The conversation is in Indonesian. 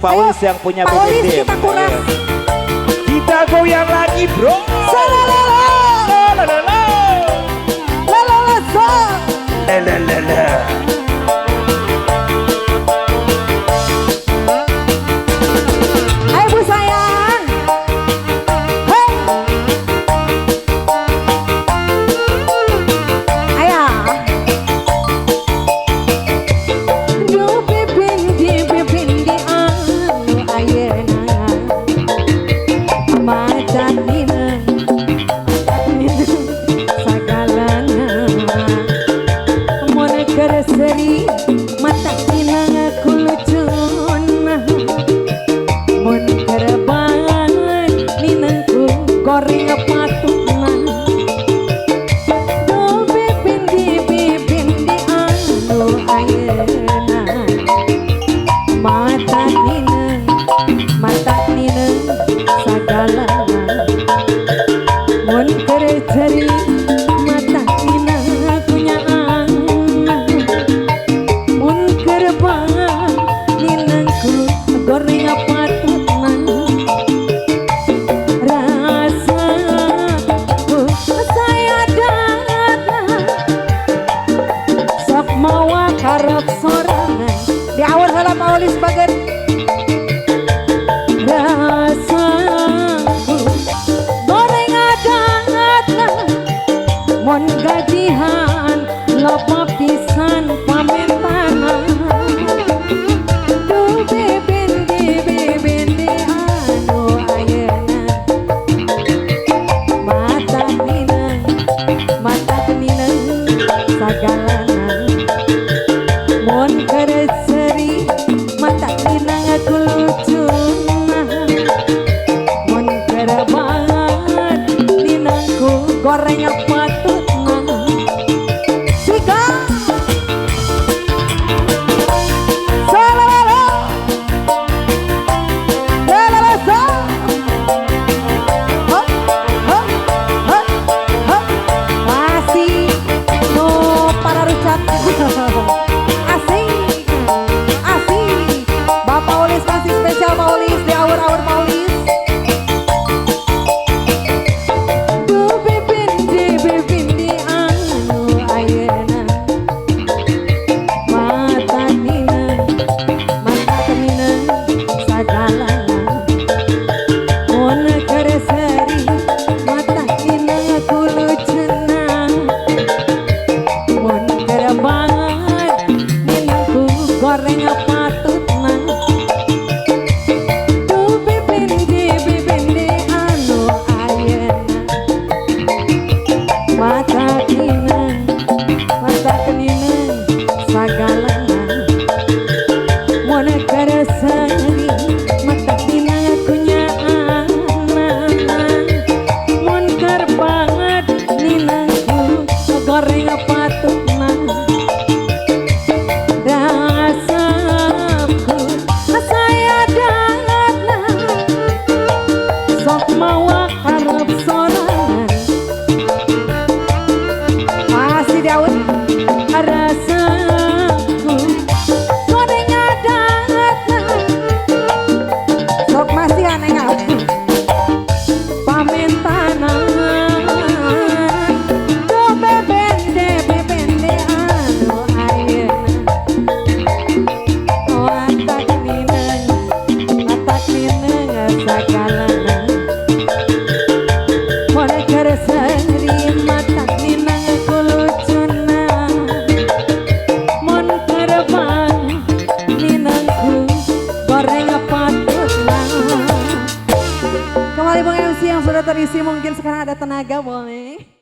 Paulis yang punya Paulis BBD. kita kuras. Kita goyang lagi bro. Ayo Bu sayang. Hey. Ayo. Duh bibindi anu ayeuna. Macan dina sagalana. Mun keur seri mata dina kulucun. Mun kerbangan ninangku goreng patutna. Duh bibindi anu ayeuna. Mata ninang sagalana. Mun keur ceri mata ninang kunyaan. Mun kerbangan ninangku goreng patutna. Rasaku saya datang sok mawa karep sorangan. Di awal heula Paulis bageun. Rasaku goreng adatna. Mun gajihan loba pisan pamentana. Duh bibindi anu ayeuna. Mata ninang sagalana. Mun keur seri mata ninang kulucuna. Mun keur banget ninangku goreng patutna. Sika salalala lalala hop hop hop hop. Masih no para rucat. Asik asik. Bapak Paulis masih spesial Paulis di awur-awur Paulis. Duh bibindi anu ayeuna. Mata ninang sagalana. Mun keur seri mata ninang kulucuna. Mun keur banget ninangku goreng patutna. Duh bibindi anu ayeuna. Mata ninang sagalana. Mun keur seri mata ninang kunyaan. Mun keur banget ninangku goreng patutna. Rasaku saya datang sok mawa karep sorangan. Masih daun. Rasaku goreng adatna. Sok masih aneh pamentana. Duh bibindi anu ayeuna. Mata ninang sagalana. Mun keur seri mata ninang kulucuna. Mun keur banget ninangku goreng patutna. Kembali Bang MC yang sudah terisi, mungkin sekarang ada tenaga boleh.